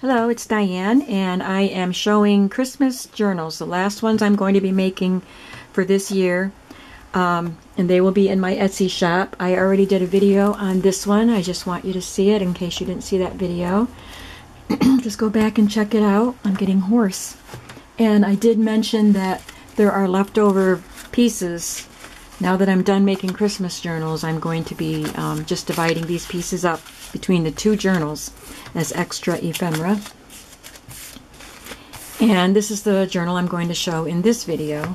Hello, it's Diane, and I am showing Christmas journals, the last ones I'm going to be making for this year, and they will be in my Etsy shop. I already did a video on this one. I just want you to see it in case you didn't see that video. Just go back and check it out. I'm getting hoarse. And I did mention that there are leftover pieces. Now that I'm done making Christmas journals, I'm going to be just dividing these pieces up between the two journals as extra ephemera. And this is the journal I'm going to show in this video.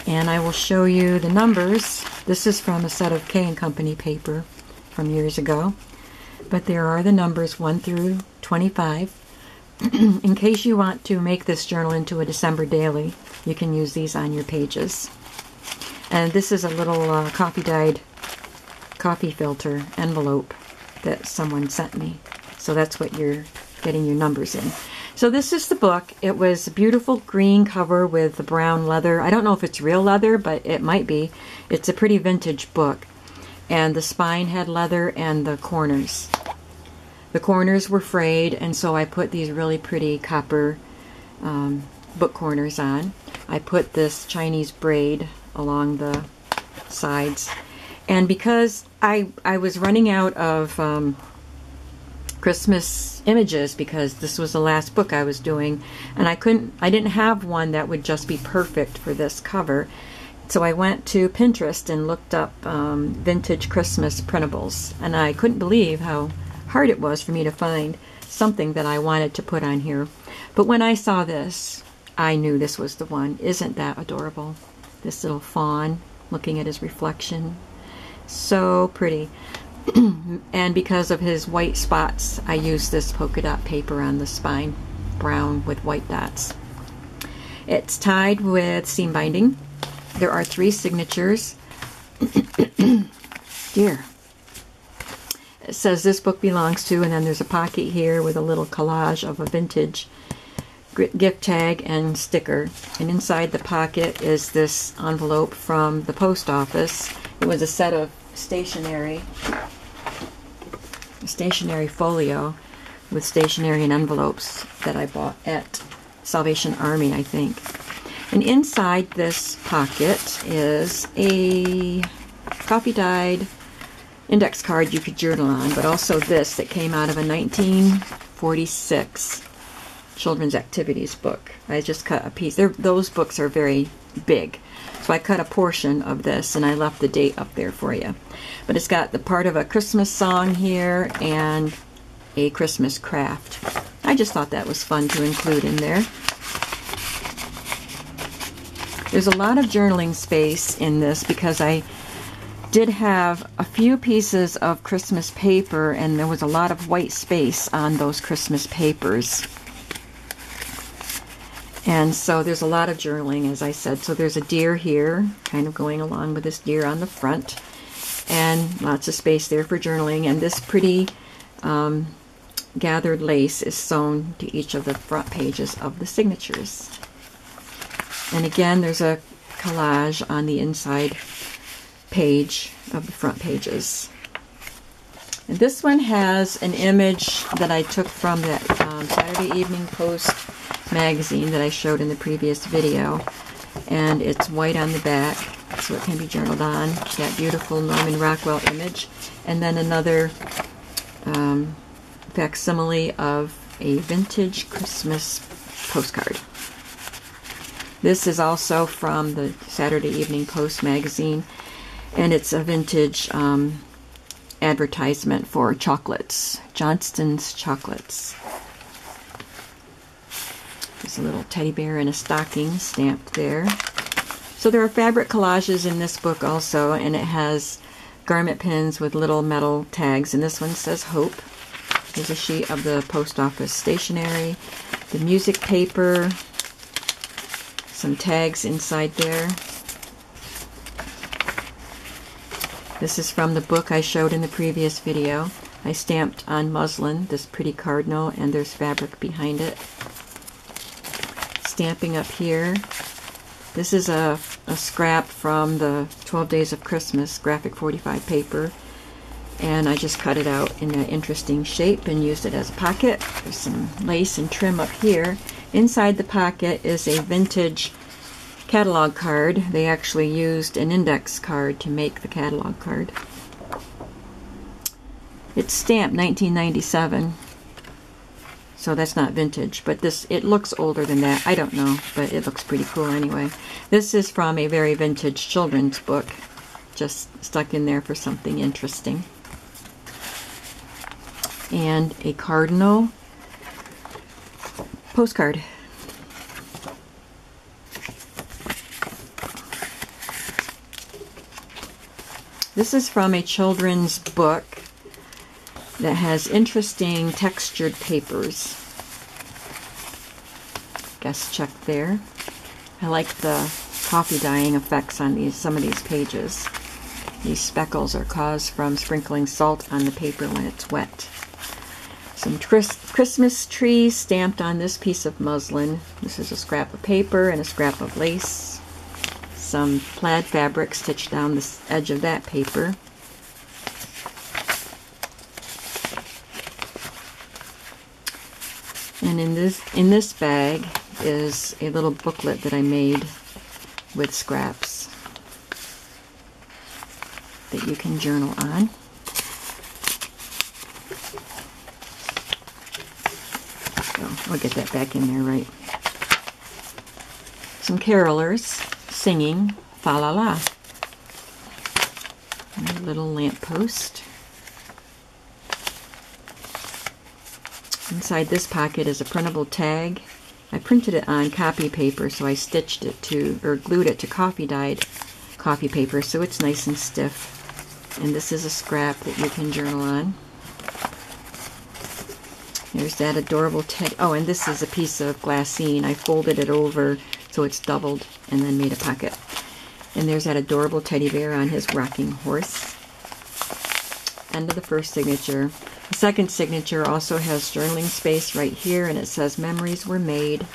And I will show you the numbers. This is from a set of K & Company paper from years ago. But there are the numbers 1 through 25. In case you want to make this journal into a December daily, you can use these on your pages. And this is a little coffee-dyed coffee filter envelope that someone sent me. So that's what you're getting your numbers in. So this is the book. It was a beautiful green cover with the brown leather. I don't know if it's real leather, but it might be. It's a pretty vintage book. And the spine had leather and the corners. The corners were frayed, and so I put these really pretty copper book corners on. I put this Chinese braid along the sides. And because I was running out of Christmas images, because this was the last book I was doing, and I didn't have one that would just be perfect for this cover. So I went to Pinterest and looked up vintage Christmas printables, and I couldn't believe how hard it was for me to find something that I wanted to put on here. But when I saw this, I knew this was the one. Isn't that adorable? This little fawn looking at his reflection. So pretty. And because of his white spots, I used this polka dot paper on the spine, brown with white dots. It's tied with seam binding. There are 3 signatures. Dear. It says this book belongs to, and then there's a pocket here with a little collage of a vintage gift tag and sticker. And inside the pocket is this envelope from the post office. It was a set of stationery folio with stationery and envelopes that I bought at Salvation Army, I think. And inside this pocket is a coffee-dyed index card you could journal on, but also this that came out of a 1946 children's activities book. I just cut a piece. Those books are very big, so I cut a portion of this and I left the date up there for you. But it's got the part of a Christmas song here and a Christmas craft. I just thought that was fun to include in there. There's a lot of journaling space in this because I did have a few pieces of Christmas paper, and there was a lot of white space on those Christmas papers. And so there's a lot of journaling, as I said. So there's a deer here, kind of going along with this deer on the front, and lots of space there for journaling. And this pretty gathered lace is sewn to each of the front pages of the signatures. And again, there's a collage on the inside page of the front pages. And this one has an image that I took from that Saturday Evening Post magazine that I showed in the previous video, and it's white on the back, so it can be journaled on. That beautiful Norman Rockwell image, and then another facsimile of a vintage Christmas postcard. This is also from the Saturday Evening Post magazine, and it's a vintage advertisement for chocolates, Johnston's chocolates. There's a little teddy bear in a stocking stamped there. So there are fabric collages in this book also, and it has garment pins with little metal tags, and this one says Hope. There's a sheet of the post office stationery, the music paper, some tags inside there. This is from the book I showed in the previous video. I stamped on muslin this pretty cardinal, and there's fabric behind it. Stamping up here. This is a scrap from the 12 Days of Christmas graphic 45 paper. And I just cut it out in that interesting shape and used it as a pocket. There's some lace and trim up here. Inside the pocket is a vintage catalog card. They actually used an index card to make the catalog card. It's stamped 1997, so that's not vintage, but it looks older than that. I don't know, but it looks pretty cool anyway. This is from a very vintage children's book, just stuck in there for something interesting. And a Cardinal postcard. This is from a children's book that has interesting textured papers. Guest check there. I like the coffee dyeing effects on some of these pages. These speckles are caused from sprinkling salt on the paper when it's wet. Some Christmas trees stamped on this piece of muslin. This is a scrap of paper and a scrap of lace. Some plaid fabric stitched down the edge of that paper. And in this bag is a little booklet that I made with scraps that you can journal on. So I'll get that back in there right. Some carolers singing Fa La La. And a little lamppost. Inside this pocket is a printable tag. I printed it on copy paper, so I stitched it to, or glued it to coffee dyed coffee paper, so it's nice and stiff. And this is a scrap that you can journal on. There's that adorable teddy. Oh, and this is a piece of glassine. I folded it over so it's doubled and then made a pocket. And there's that adorable teddy bear on his rocking horse. End of the first signature. The second signature also has journaling space right here, and it says memories were made.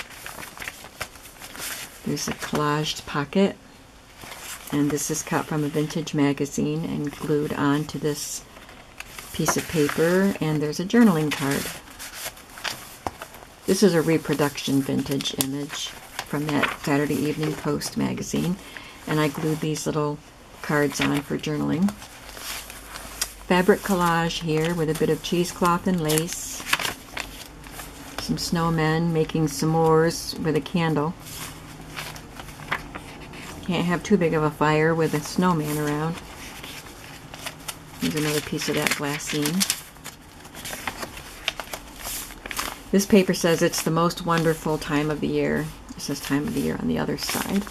There's a collaged pocket, and this is cut from a vintage magazine and glued onto this piece of paper, and there's a journaling card. This is a reproduction vintage image from that Saturday Evening Post magazine, and I glued these little cards on for journaling. Fabric collage here with a bit of cheesecloth and lace. Some snowmen making s'mores with a candle. Can't have too big of a fire with a snowman around. Here's another piece of that glassine. This paper says it's the most wonderful time of the year. It says time of the year on the other side.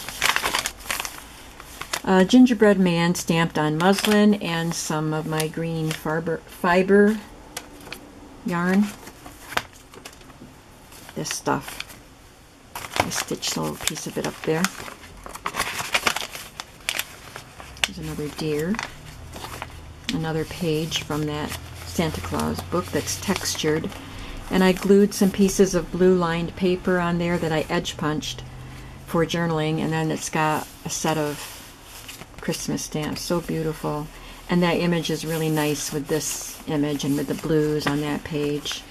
A gingerbread man stamped on muslin and some of my green fiber yarn. This stuff. I stitched a little piece of it up there. There's another deer. Another page from that Santa Claus book that's textured. And I glued some pieces of blue lined paper on there that I edge punched for journaling, and then it's got a set of Christmas stamps. So beautiful. And that image is really nice with this image and with the blues on that page.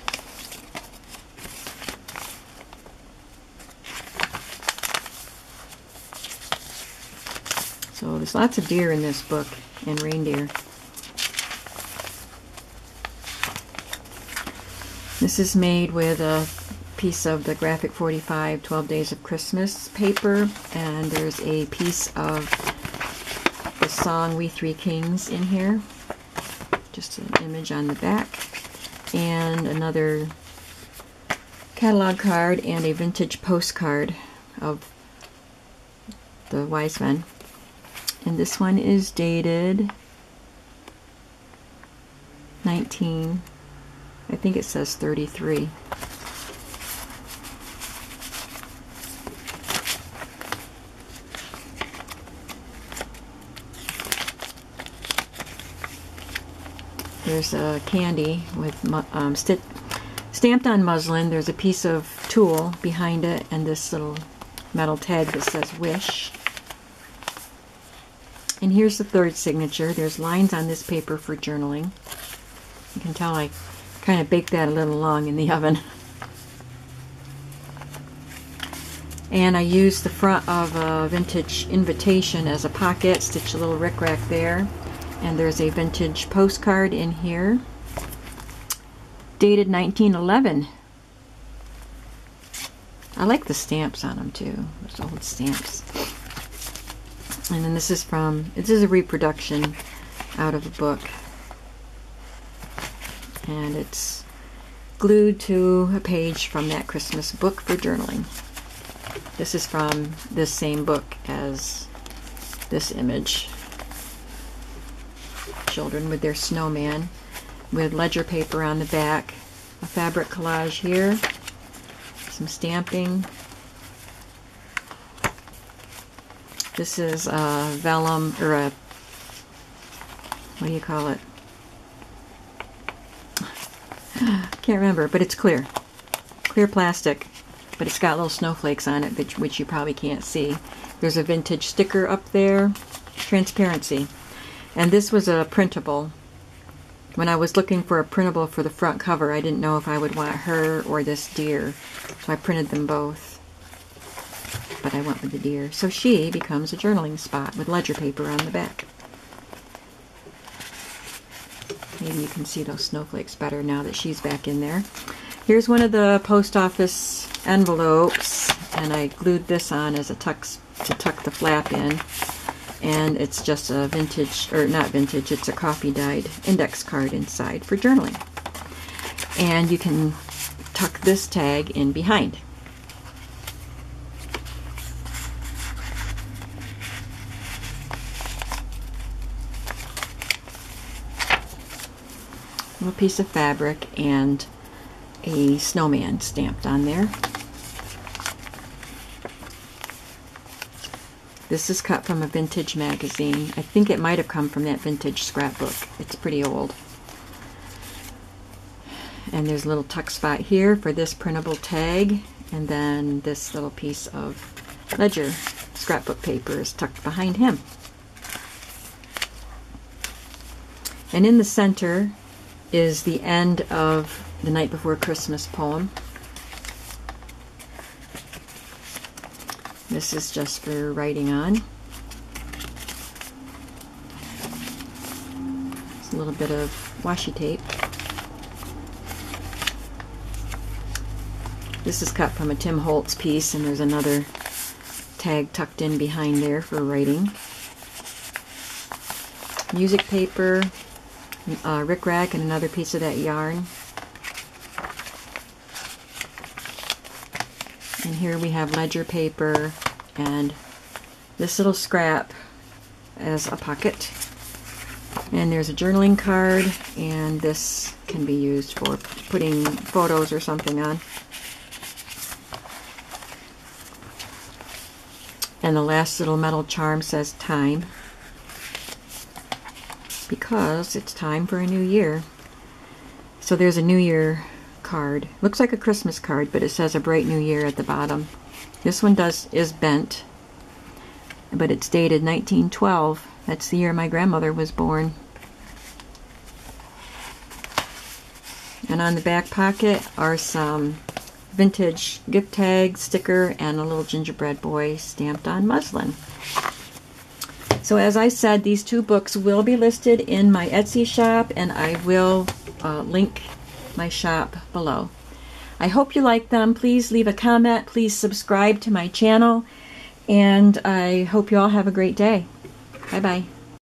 So there's lots of deer in this book and reindeer. This is made with a piece of the Graphic 45 12 Days of Christmas paper, and there's a piece of the song We Three Kings in here. Just an image on the back. And another catalog card and a vintage postcard of the wise men. And this one is dated 19, I think it says 33. There's a candy with stamped on muslin. There's a piece of tulle behind it and this little metal tag that says Wish. And here's the third signature. There's lines on this paper for journaling. You can tell I kind of baked that a little long in the oven. And I used the front of a vintage invitation as a pocket, stitched a little rickrack there. And there's a vintage postcard in here, dated 1911. I like the stamps on them too, those old stamps. And then this is a reproduction out of a book. And it's glued to a page from that Christmas book for journaling. This is from this same book as this image. Children with their snowman, with ledger paper on the back, a fabric collage here, some stamping. This is a vellum, or a, what do you call it? Can't remember, but it's clear plastic, but it's got little snowflakes on it, which you probably can't see. There's a vintage sticker up there, transparency. And this was a printable. When I was looking for a printable for the front cover, I didn't know if I would want her or this deer, so I printed them both. But I went with the deer. So she becomes a journaling spot with ledger paper on the back. Maybe you can see those snowflakes better now that she's back in there. Here's one of the post office envelopes, and I glued this on as a to tuck the flap in. And it's just a vintage, or not vintage, it's a coffee dyed index card inside for journaling. And you can tuck this tag in behind. A little piece of fabric and a snowman stamped on there. This is cut from a vintage magazine. I think it might have come from that vintage scrapbook. It's pretty old. And there's a little tuck spot here for this printable tag, and then this little piece of ledger scrapbook paper is tucked behind him. And in the center is the end of the Night Before Christmas poem. This is just for writing on. It's a little bit of washi tape. This is cut from a Tim Holtz piece, and there's another tag tucked in behind there for writing. Music paper, rickrack, and another piece of that yarn. And here we have ledger paper and this little scrap as a pocket. And there's a journaling card, and this can be used for putting photos or something on. And the last little metal charm says time, because it's time for a new year. So there's a New Year card. Looks like a Christmas card, but it says a bright new year at the bottom. This one is bent, but it's dated 1912. That's the year my grandmother was born. And on the back pocket are some vintage gift tag, sticker, and a little gingerbread boy stamped on muslin. So as I said, these two books will be listed in my Etsy shop, and I will link my shop below. I hope you like them. Please leave a comment. Please subscribe to my channel, and I hope you all have a great day. Bye-bye.